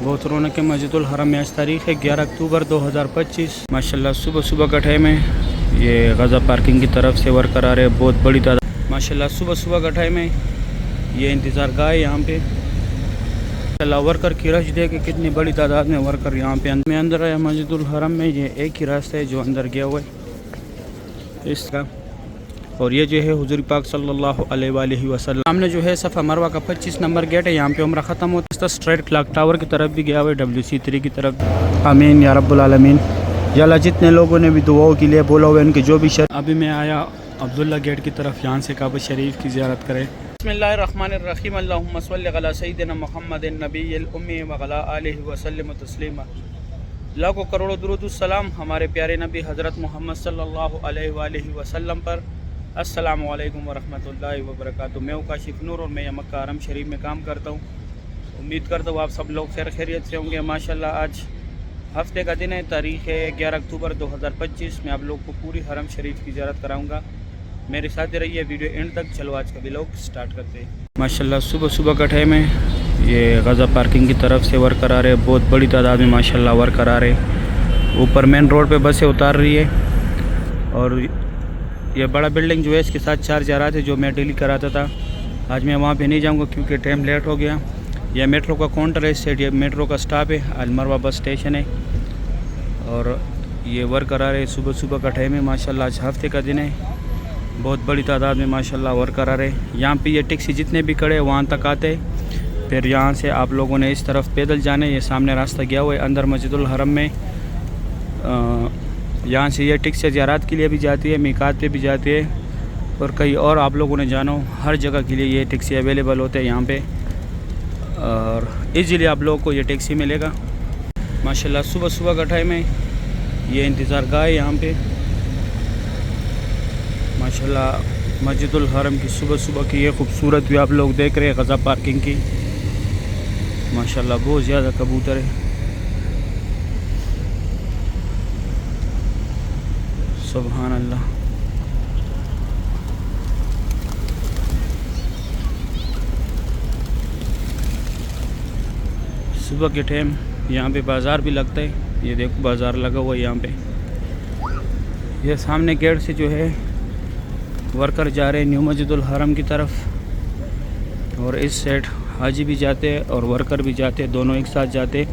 بہت رونق ہے مسجد الحرم میں. آج تاریخ ہے 11 اکتوبر 2025. ماشاءاللہ صبح صبح کا ٹائم ہے. یہ غزہ پارکنگ کی طرف سے ورکر آ رہے ہیں, بہت بڑی تعداد. ماشاءاللہ صبح صبح کا ٹائم ہے. یہ انتظار گاہ ہے یہاں پہ. ماشاءاللہ ورکر کی رش دے کہ کتنی بڑی تعداد میں ورکر یہاں پہ اندر آیا مسجد الحرم میں. یہ ایک ہی راستہ ہے جو اندر گیا ہوا ہے اس کا. اور یہ جو ہے حضور پاک صلی اللہ علیہ وآلہ وسلم سامنے جو ہے صفا مروہ کا 25 نمبر گیٹ ہے. یہاں پہ عمرہ ختم ہوتا ہے. اسٹریٹ کلاک ٹاور کی طرف بھی گیا ہوا ہے, WC3 کی طرف. آمین یا رب العالمین. یا اللہ جتنے لوگوں نے بھی دعاؤں کے لیے بولا ہوا ان کی جو بھی ابھی میں آیا عبداللہ گیٹ کی طرف, یہاں سے کعبہ شریف کی زیارت کرے. بسم اللہ الرحمن الرحیم. اللہم صلی علی سیدنا محمد النبی الامی وعلی آلہ وسلم تسلیما. لاکھوں کروڑوں درود السلام ہمارے پیارے نبی حضرت محمد صلی اللہ علیہ وآلہ وسلم پر. السلام علیکم ورحمۃ اللہ وبرکاتہ. میں ہوں کاشف نور اور میں یہ مکہ حرم شریف میں کام کرتا ہوں. امید کرتا ہوں آپ سب لوگ خیر خیریت سے ہوں گے. ماشاءاللہ آج ہفتے کا دن ہے, تاریخ ہے 11 اکتوبر 2025. میں آپ لوگ کو پوری حرم شریف کی زیارت کراؤں گا. میرے ساتھ رہیے ویڈیو اینڈ تک. چلو آج کا ولاگ سٹارٹ کرتے ہیں. ماشاءاللہ صبح صبح کا ٹائم ہے. یہ غزہ پارکنگ کی طرف سے ورکر آ رہے ہیں, بہت بڑی تعداد میں ماشاءاللہ ورکر آ رہے ہیں. اوپر مین روڈ پہ بسیں اتار رہی ہے. اور یہ بڑا بلڈنگ جو ہے اس کے ساتھ چارج آ رہا تھا جو میں ڈیلی کراتا تھا. آج میں وہاں پہ نہیں جاؤں گا کیونکہ ٹائم لیٹ ہو گیا. یہ میٹرو کا کاؤنٹر ہے, اس سائڈ یہ میٹرو کا سٹاپ ہے, المروہ بس اسٹیشن ہے. اور یہ ورکر آ رہے ہیں, صبح صبح کا ٹائم ہے. ماشاءاللہ آج ہفتے کا دن ہے, بہت بڑی تعداد میں ماشاءاللہ ورکر آ رہے ہیں. یہاں پہ یہ ٹیکسی جتنے بھی کھڑے وہاں تک آتے, پھر یہاں سے آپ لوگوں نے اس طرف پیدل جانے. یہ سامنے راستہ گیا ہوا ہے اندر مسجد الحرم میں. یہاں سے یہ ٹیکسی زیارات کے لیے بھی جاتی ہے, میقات پہ بھی جاتی ہے, اور کئی اور آپ لوگوں نے جانا ہو ہر جگہ کے لیے یہ ٹیکسی اویلیبل ہوتے ہیں یہاں پہ, اور ایزیلی آپ لوگوں کو یہ ٹیکسی ملے گا. ماشاءاللہ صبح صبح کا ٹائم ہے. یہ انتظار گاہ ہے یہاں پہ. ماشاءاللہ مسجد الحرم کی صبح صبح کی یہ خوبصورت بھی آپ لوگ دیکھ رہے ہیں غزہ پارکنگ کی. ماشاءاللہ بہت زیادہ کبوتر ہے. سبحان اللہ. صبح کے ٹائم یہاں پہ بازار بھی لگتا ہے. یہ دیکھو بازار لگا ہوا ہے یہاں پہ. یہ سامنے گیٹ سے جو ہے ورکر جا رہے ہیں نیو مسجد الحرم کی طرف, اور اس سائڈ حاجی بھی جاتے ہیں اور ورکر بھی جاتے ہیں, دونوں ایک ساتھ جاتے.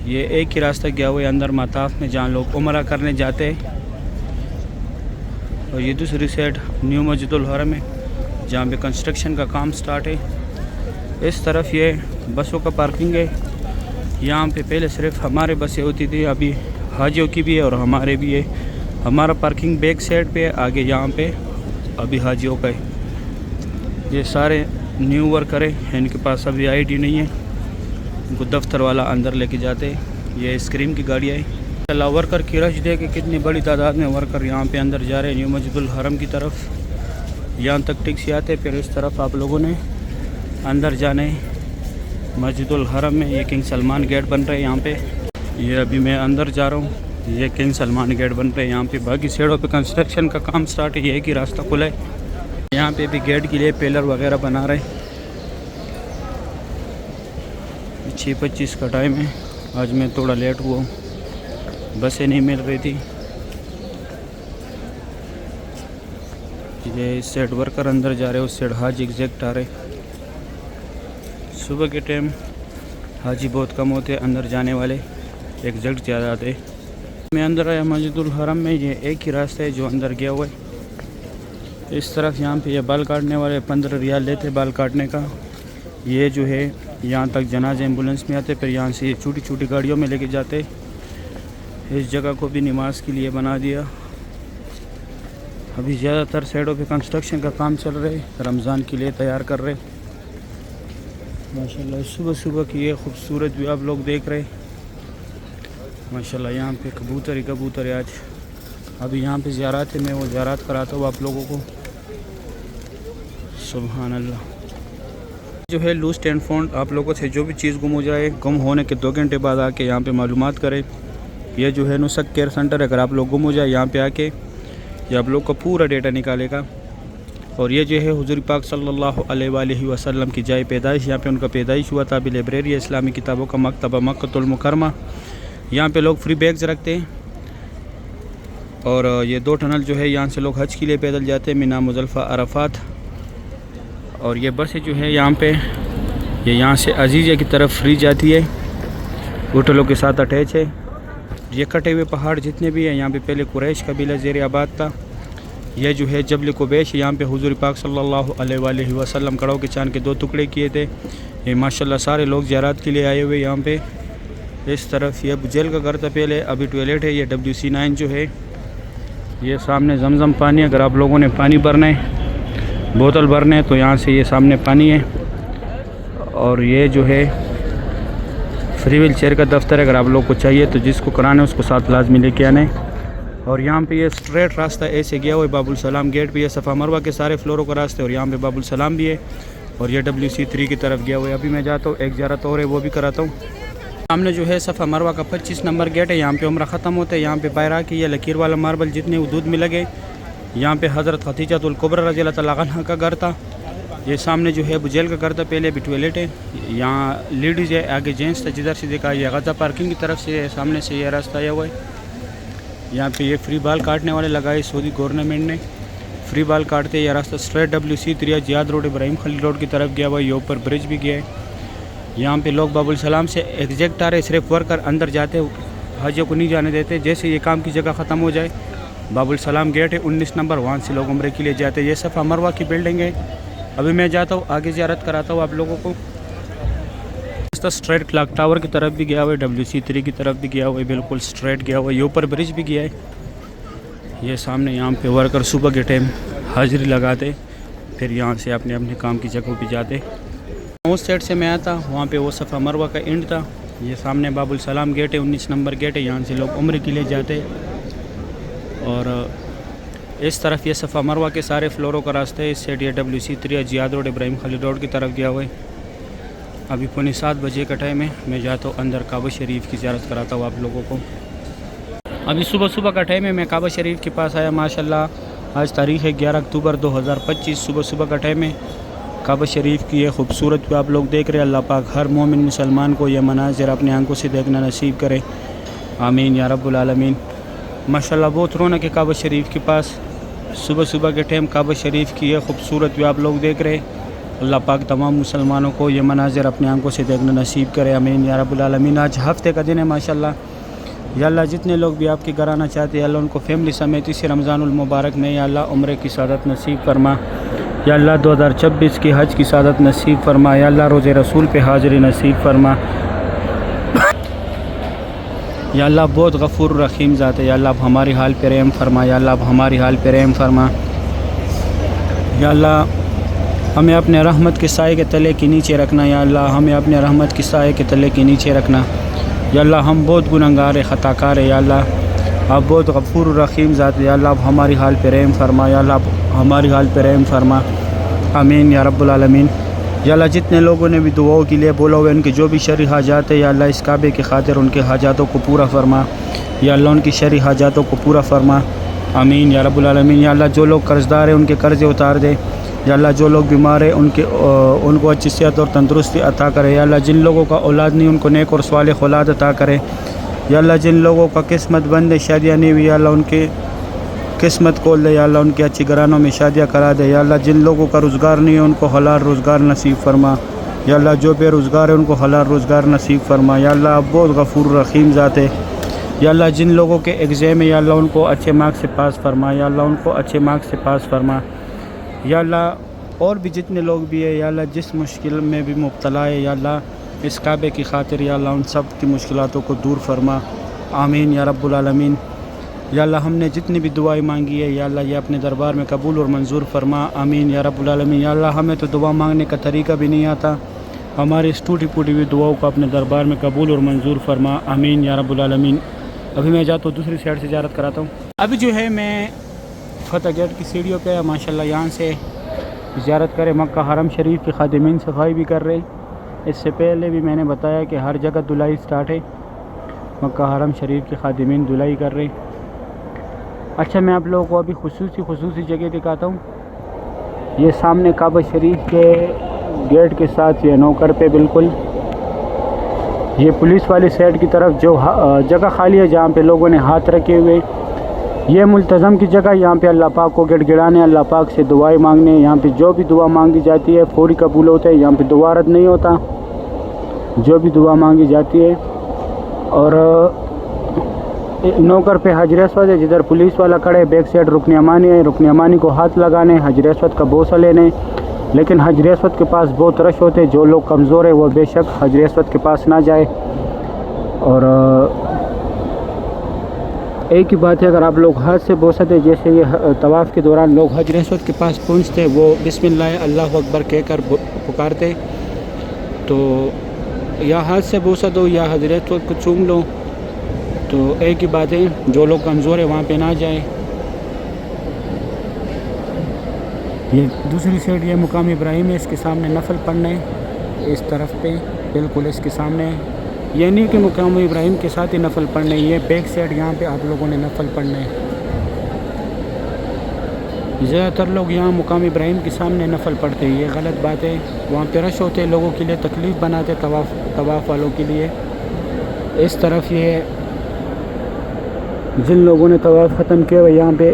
یہ ایک ہی راستہ گیا ہوا ہے اندر مطاف میں جہاں لوگ عمرہ کرنے جاتے ہیں, اور یہ دوسری سائڈ نیو مسجد الحرم ہے جہاں پہ کنسٹرکشن کا کام سٹارٹ ہے. اس طرف یہ بسوں کا پارکنگ ہے. یہاں پہ پہلے صرف ہمارے بسیں ہوتی تھی, ابھی حاجیوں کی بھی ہے اور ہمارے بھی ہے. ہمارا پارکنگ بیک سائڈ پہ ہے, آگے یہاں پہ ابھی حاجیوں کا ہے. یہ سارے نیو ورکر ہیں, ان کے پاس ابھی ID نہیں ہے, ان کو دفتر والا اندر لے کے جاتے. یہ اسکریم کی گاڑیاں ہیں. اللہ ورکر کی رش دے کہ کتنی بڑی تعداد میں ورکر یہاں پہ اندر جا رہے ہیں نیو مسجد الحرم کی طرف. یہاں تک ٹیکسی آتے, پھر اس طرف آپ لوگوں نے اندر جانے مسجد الحرم میں. یہ کنگ سلمان گیٹ بن رہے ہیں یہاں پہ. یہ ابھی میں اندر جا رہا ہوں. یہ کنگ سلمان گیٹ بن رہے ہیں یہاں پہ. باقی سائڈوں پہ کنسٹرکشن کا کام سٹارٹ ہے. یہ ایک ہی راستہ کھلا ہے. یہاں پہ بھی گیٹ کے لیے پیلر وغیرہ بنا رہے ہیں. 6:25 کا ٹائم ہے. آج میں تھوڑا لیٹ ہوا ہوں, بسیں نہیں مل رہی تھی. یہ اس سائڈ ورکر اندر جا رہے, اس سائڈ حاجی ایگزیکٹ آ رہے. صبح کے ٹائم حاجی بہت کم ہوتے, اندر جانے والے ایگزیکٹ زیادہ آتے. میں اندر آیا مسجد الحرم میں. یہ ایک ہی راستہ ہے جو اندر گیا ہوا ہے. اس طرف یہاں پہ یہ بال کاٹنے والے 15 ریال لیتے بال کاٹنے کا. یہ جو ہے یہاں تک جنازے ایمبولینس میں آتے, پھر یہاں سے یہ چھوٹی چھوٹی گاڑیوں میں لے کے جاتے. اس جگہ کو بھی نماز کے لیے بنا دیا. ابھی زیادہ تر سائڈوں پہ کنسٹرکشن کا کام چل رہا ہے, رمضان کے لیے تیار کر رہے. ماشاءاللہ صبح صبح کی یہ خوبصورت بھی آپ لوگ دیکھ رہے. ماشاءاللہ یہاں پہ کبوتر ہی کبوتر ہے. آج ابھی یہاں پہ زیارات ہے, میں وہ زیارات کراتا ہوں آپ لوگوں کو. سبحان اللہ. جو ہے لوسٹ اینڈ فاؤنڈ, آپ لوگوں سے جو بھی چیز گم ہو جائے, گم ہونے کے 2 گھنٹے بعد آ کے یہاں پہ معلومات کرے. یہ جو ہے نسخ کیئر سینٹر, اگر آپ لوگ گم ہو جائے یہاں پہ آ کے یہ آپ لوگ کا پورا ڈیٹا نکالے گا. اور یہ جو ہے حضور پاک صلی اللہ علیہ وآلہ وسلم کی جائے پیدائش، یہاں پہ ان کا پیدائش ہوا تھا۔ ابھی لائبریری اسلامی کتابوں کا مکتبہ مکۃ المکرمہ، یہاں پہ لوگ فری بیگز رکھتے ہیں۔ اور یہ 2 ٹنل جو ہے یہاں سے لوگ حج کے لیے پیدل جاتے ہیں، مینا، مزدلفہ، عرفات۔ اور یہ بسیں جو ہے یہاں پہ یہ یہاں سے عزیزیہ کی طرف فری جاتی ہے، ہوٹلوں کے ساتھ اٹیچ ہے۔ یہ کٹے ہوئے پہاڑ جتنے بھی ہیں، یہاں پہ پہلے قریش قبیلہ زیر آباد تھا۔ یہ جو ہے جبل کوبیش، یہاں پہ حضور پاک صلی اللہ علیہ وآلہ وسلم کڑوں کے چاند کے 2 ٹکڑے کیے تھے۔ یہ ماشاءاللہ سارے لوگ زیارات کے لیے آئے ہوئے یہاں پہ۔ اس طرف یہ جیل کا گھر تھا پہلے، ابھی ٹوائلٹ ہے۔ یہ WC9 جو ہے، یہ سامنے زمزم پانی، اگر آپ لوگوں نے پانی بھرنا ہے، بوتل بھرنا ہے تو یہاں سے یہ سامنے پانی ہے۔ اور یہ جو ہے فری ویل چیئر کا دفتر ہے، اگر آپ لوگ کو چاہیے تو جس کو کرانا ہے اس کو ساتھ لازمی لے کے آنا ہے۔ اور یہاں پہ یہ اسٹریٹ راستہ ایسے گیا ہوا ہے باب السلام گیٹ پہ، یہ صفا مروہ کے سارے فلوروں کا راستہ ہے، اور یہاں پہ باب السلام بھی ہے، اور یہ WC3 کی طرف گیا ہوا ہے۔ ابھی میں جاتا ہوں، ایک زیارت اور ہے وہ بھی کراتا ہوں۔ سامنے جو ہے صفا مروہ کا 25 نمبر گیٹ ہے، یہاں پہ عمرہ ختم ہوتا ہے۔ یہاں پہ بیرا کی یہ لکیر والا ماربل جتنے حدود میں لگے، یہاں پہ حضرت خدیجہ الکبریٰ رضی اللہ تعالیٰ عنہا کا گھر تھا۔ یہ سامنے جو ہے بجیل کا گھر تھا پہلے، ابھی ٹوائلٹ ہے۔ یہاں لیڈیز ہے، آگے جینٹس تھا، جدھر سے دیکھا یہ غزہ پارکنگ کی طرف سے سامنے سے یہ راستہ آیا ہوا ہے۔ یہاں پہ یہ فری بال کاٹنے والے لگائے سعودی گورنمنٹ نے، فری بال کاٹتے یہ راستہ اسٹریٹ WC3 جیاد روڈ، ابراہیم خلیل روڈ کی طرف گیا ہوا ہے۔ یہ اوپر برج بھی گیا ہے۔ یہاں پہ لوگ باب السلام سے ایگزیکٹ آ رہے، صرف ورکر اندر جاتے، حاجیوں کو نہیں جانے دیتے۔ جیسے یہ کام کی جگہ ختم ہو جائے، باب السلام گیٹ ہے 19 نمبر، وہاں سے لوگ عمرے کے لیے جاتے ہیں۔ یہ صفا مروہ کی بلڈنگ ہے۔ ابھی میں جاتا ہوں آگے زیارت کراتا ہوں آپ لوگوں کو۔ اسٹریٹ کلاک ٹاور کی طرف بھی گیا ہوا ہے، WC3 کی طرف بھی گیا ہوا ہے، بالکل اسٹریٹ گیا ہوا ہے۔ یہ اوپر برج بھی گیا ہے۔ یہ سامنے یہاں پہ ورکر صبح کے ٹائم حاضری لگاتے، پھر یہاں سے اپنے اپنے کام کی جگہوں پہ جاتے۔ اس سائڈ سے میں آتا، وہاں پہ وہ صفا مروہ کا اینڈ تھا۔ یہ سامنے باب السلام گیٹ ہے 19 نمبر گیٹ ہے، یہاں سے لوگ عمرے کے لیے جاتے۔ اور اس طرف یہ صفا مروہ کے سارے فلوروں کا راستہ ہے۔ اس سائڈ یہ WC3 جیاد روڈ، ابراہیم خلیل روڈ کی طرف گیا ہوا ہے۔ ابھی 7:15 بجے کا ٹائم ہے، میں جاتا ہوں اندر کعبہ شریف کی زیارت کراتا ہوں آپ لوگوں کو۔ ابھی صبح کا ٹائم ہے، میں کعبہ شریف کے پاس آیا۔ ماشاءاللہ آج تاریخ ہے 11 اکتوبر 2025، صبح کا ٹائم ہے۔ کعبہ شریف کی یہ خوبصورت بھی آپ لوگ دیکھ رہے ہیں۔ اللہ پاک ہر مومن مسلمان کو یہ مناظر اپنے آنکھوں سے دیکھنا نصیب کرے، آمین یا رب العالمین۔ ماشاءاللہ بہت رونق ہے کعبہ شریف کے پاس۔ صبح کے ٹائم کعبہ شریف کی یہ خوبصورت بھی آپ لوگ دیکھ رہے ہیں۔ اللہ پاک تمام مسلمانوں کو یہ مناظر اپنے آنکھوں سے دیکھنا نصیب کرے، آمین یا رب العالمین۔ آج ہفتے کا دن ہے ماشاءاللہ۔ یا اللہ جتنے لوگ بھی آپ کے گھر آنا چاہتے ہیں، اللہ ان کو فیملی سمیت اسی رمضان المبارک میں یا اللہ عمرے کی سعادت نصیب فرما۔ یا اللہ 2026 کی حج کی سعادت نصیب فرما۔ یا اللہ روز رسول پہ حاضری نصیب فرما۔ یا اللہ بہت غفور رحیم ذات ہے، یا اللہ اب ہماری حال پہ رحم فرما۔ یا اللہ اب ہماری حال پہ رحم فرما۔ یا اللہ ہمیں اپنے رحمت کے سائے کے تلے کے نیچے رکھنا۔ یا اللہ ہمیں اپنے رحمت کے سائے کے تلے کے نیچے رکھنا۔ یا اللہ ہم بہت گنہگار ہیں، خطا کار ہیں۔ یا اللہ آپ بہت غفور رحیم ذات ہے، یا اللہ اب ہماری حال پہ رحم فرما۔ یا اللہ اب ہماری حال پہ رحم فرما، آمین یا رب العالمین۔ یا اللہ جتنے لوگوں نے بھی دعاؤں کے لیے بولا ہوئے، ان کے جو بھی شرعی حاجات ہے، یا اللہ اس کعبے کی خاطر ان کے حاجاتوں کو پورا فرما۔ یا اللہ ان کی شرعی حاجاتوں کو پورا فرما، آمین یا رب العالمین۔ یا اللہ جو لوگ قرض دار ہیں ان کے قرضے اتار دے۔ یا اللہ جو لوگ بیمار ہیں ان کو اچھی صحت اور تندرستی عطا کرے۔ یا اللہ جن لوگوں کا اولاد نہیں ان کو نیک اور صالح اولاد عطا کرے۔ یا اللہ جن لوگوں کا قسمت بند ہے، شادیاں نہیں ہوئی، یا اللہ ان کی قسمت کھول دے۔ یا اللہ ان کے اچھی گھرانوں میں شادیاں کرا دے۔ یا اللہ جن لوگوں کا روزگار نہیں ہے ان کو حلال روزگار نصیب فرما۔ یا اللہ جو بے روزگار ہے ان کو حلال روزگار نصیب فرما۔ یا اللہ آپ بہت غفور رحیم ذات ہے۔ یا اللہ جن لوگوں کے ایگزام ہے، یا اللہ ان کو اچھے مارکس سے پاس فرما۔ یا اللہ ان کو اچھے مارکس سے پاس فرما۔ یا اللہ اور بھی جتنے لوگ بھی ہیں، یا اللہ جس مشکل میں بھی مبتلا ہے، یا اللہ اس کعبے کی خاطر یا اللہ ان سب کی مشکلاتوں کو دور فرما، آمین یا رب العالمین۔ یا اللہ ہم نے جتنی بھی دعائیں مانگی ہے، یا اللہ یہ اپنے دربار میں قبول اور منظور فرما، آمین یا رب العالمین۔ یا اللہ ہمیں تو دعا مانگنے کا طریقہ بھی نہیں آتا، ہماری اس ٹوٹی پھوٹی ہوئی دعاؤں کو اپنے دربار میں قبول اور منظور فرما، آمین یا رب العالمین۔ ابھی میں جاتا ہوں دوسری سائڈ سے زیارت کراتا ہوں۔ ابھی جو ہے میں فتح گیٹ کی سیڑھیوں پہ ماشاءاللہ یہاں سے زیارت کرے مکہ حرم شریف کے خادمین صفائی بھی کر رہے۔ اس سے پہلے بھی میں نے بتایا کہ ہر جگہ دھلائی سٹارٹ ہے، مکہ حرم شریف کے خادمین دھلائی کر رہے۔ اچھا میں آپ لوگوں کو ابھی خصوصی جگہ دکھاتا ہوں۔ یہ سامنے کعبہ شریف کے گیٹ کے ساتھ یہ نوکر پہ بالکل یہ پولیس والی سائڈ کی طرف جو جگہ خالی ہے جہاں پہ لوگوں نے ہاتھ رکھے ہوئے، یہ ملتظم کی جگہ، یہاں پہ اللہ پاک کو گڑ گڑانے، اللہ پاک سے دعائیں مانگنے، یہاں پہ جو بھی دعا مانگی جاتی ہے فوری قبول ہوتا ہے، یہاں پہ دعا رد نہیں ہوتا، جو بھی دعا مانگی جاتی ہے۔ اور نوکر پہ حجر اسود ہے، جدھر پولیس والا کھڑے، بیک سائڈ رکن امانی ہے، رکن امانی کو ہاتھ لگانے، حجر اسود کا بوسہ لینے، لیکن حجر اسود کے پاس بہت رش ہوتے، جو لوگ کمزور ہیں وہ بے شک حجر اسود کے پاس نہ جائے۔ اور ایک ہی بات ہے، اگر آپ لوگ ہاتھ سے بوسہ دیں، جیسے یہ طواف کے دوران لوگ حجر اسود کے پاس پہنچتے وہ بسم اللہ اللہ اکبر کہہ کر پکارتے، تو یا ہاتھ سے بوسہ دو یا حجر اسود کو چوم لو، تو ایک ہی بات ہے، جو لوگ کمزور ہیں وہاں پہ نہ جائیں۔ یہ دوسری سائڈ یہ مقام ابراہیم ہے، اس کے سامنے نفل پڑھنے، اس طرف پہ بالکل اس کے سامنے، یہ نہیں کہ مقام ابراہیم کے ساتھ ہی نفل پڑھنے، یہ بیک سائڈ یہاں پہ آپ لوگوں نے نفل پڑھنے۔ زیادہ تر لوگ یہاں مقام ابراہیم کے سامنے نفل پڑھتے ہیں، یہ غلط بات ہے، وہاں پہ رش ہوتے، لوگوں کے لیے تکلیف بناتے، طواف والوں کے لیے۔ اس طرف یہ جن لوگوں نے طواف ختم کیا ہوئے یہاں پہ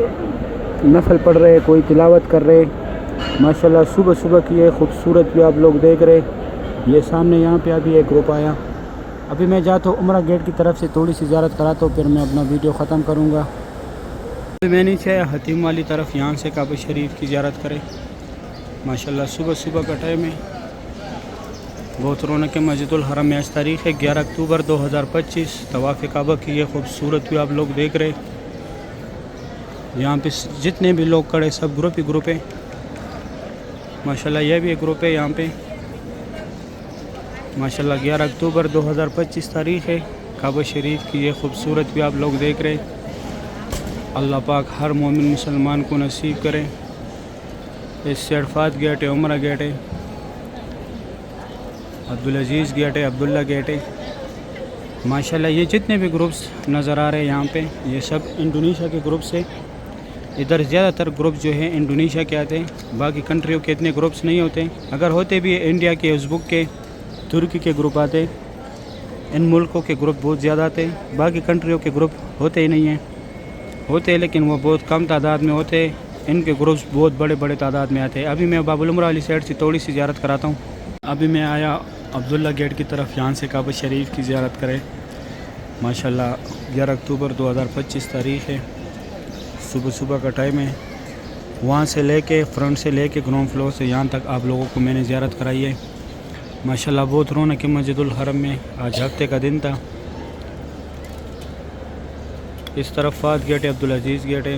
نفل پڑھ رہے، کوئی تلاوت کر رہے، ماشاءاللہ صبح صبح کی یہ خوبصورت بھی آپ لوگ دیکھ رہے۔ یہ سامنے یہاں پہ ابھی ایک گروپ آیا، ابھی میں جاتا ہوں عمرہ گیٹ کی طرف سے تھوڑی سی زیارت کراتا ہوں، پھر میں اپنا ویڈیو ختم کروں گا۔ میں نیچے آیا حتیم والی طرف، یہاں سے کعبہ شریف کی زیارت کرے، ماشاءاللہ صبح صبح کا ٹائم ہے، بہت رونق ہے۔ مسجد الحرم میں آج تاریخ ہے 11 اکتوبر 2025، طواف کعبہ کی یہ خوبصورت بھی آپ لوگ دیکھ رہے، یہاں پہ جتنے بھی لوگ کھڑے سب گروپ ہی گروپ ہے، ماشاءاللہ یہ بھی ایک گروپ ہے یہاں پہ، ماشاءاللہ 11 اکتوبر 2025 تاریخ ہے، کعبہ شریف کی یہ خوبصورت بھی آپ لوگ دیکھ رہے۔ اللہ پاک ہر مومن مسلمان کو نصیب کرے۔ اس سے عرفات گیٹ ہے، عمرہ گیٹ ہے، عبدالعزیز گیٹ ہے، عبداللہ گیٹ ہے، ماشاءاللہ یہ جتنے بھی گروپس نظر آ رہے ہیں یہاں پہ یہ سب انڈونیشیا کے گروپس ہیں۔ ادھر زیادہ تر گروپ جو ہے انڈونیشیا کے آتے ہیں، باقی کنٹریوں کے اتنے گروپس نہیں ہوتے، اگر ہوتے بھی انڈیا کے، ازبک کے، ترکی کے گروپ آتے، ان ملکوں کے گروپ بہت زیادہ آتے ہیں، باقی کنٹریوں کے گروپ ہوتے ہی نہیں ہیں، ہوتے ہیں لیکن وہ بہت کم تعداد میں ہوتے ہیں، ان کے گروپس بہت بڑے بڑے تعداد میں آتے ہیں۔ ابھی میں باب العمرہ والی سائڈ سے تھوڑی سی زیارت کراتا ہوں، ابھی میں آیا عبداللہ گیٹ کی طرف، یہاں سے کعبہ شریف کی زیارت کرے، ماشاءاللہ 11 اکتوبر 2025 تاریخ ہے، صبح صبح کا ٹائم ہے، وہاں سے لے کے فرنٹ سے لے کے گراؤنڈ فلور سے یہاں تک آپ لوگوں کو میں نے زیارت کرائی ہے، ماشاءاللہ بہت رونق ہے مسجد الحرم میں، آج ہفتے کا دن تھا۔ اس طرف فات گیٹ ہے، عبدالعزیز گیٹ ہے،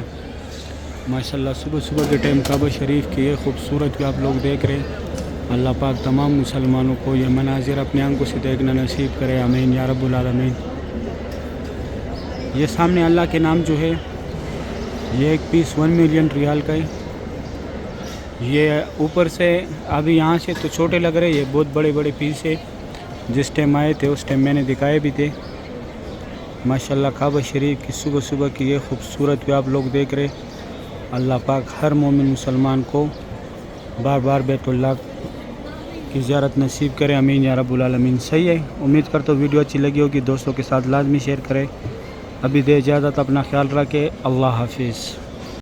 ماشاءاللہ صبح صبح کے ٹائم کعبہ شریف کی یہ خوبصورت بھی آپ لوگ دیکھ رہے ہیں۔ اللہ پاک تمام مسلمانوں کو یہ مناظر اپنے آنکھوں سے دیکھنا نصیب کرے، آمین یا رب العالمین۔ یہ سامنے اللہ کے نام جو ہے یہ ایک پیس 1 ملین ریال کا ہے، یہ اوپر سے ابھی یہاں سے تو چھوٹے لگ رہے، یہ بہت بڑے بڑے پیس ہے، جس ٹائم آئے تھے اس ٹائم میں نے دکھائے بھی تھے۔ ماشاءاللہ کعبہ شریف کی صبح صبح کی یہ خوبصورت بھی آپ لوگ دیکھ رہے۔ اللہ پاک ہر مومن مسلمان کو بار بار بیت اللہ کی زیارت نصیب کرے، آمین یا رب العالمین۔ صحیح ہے، امید کرتا ہوں ویڈیو اچھی لگی ہوگی، دوستوں کے ساتھ لازمی شیئر کرے۔ ابھی دے اجازت، اپنا خیال رکھے، اللہ حافظ۔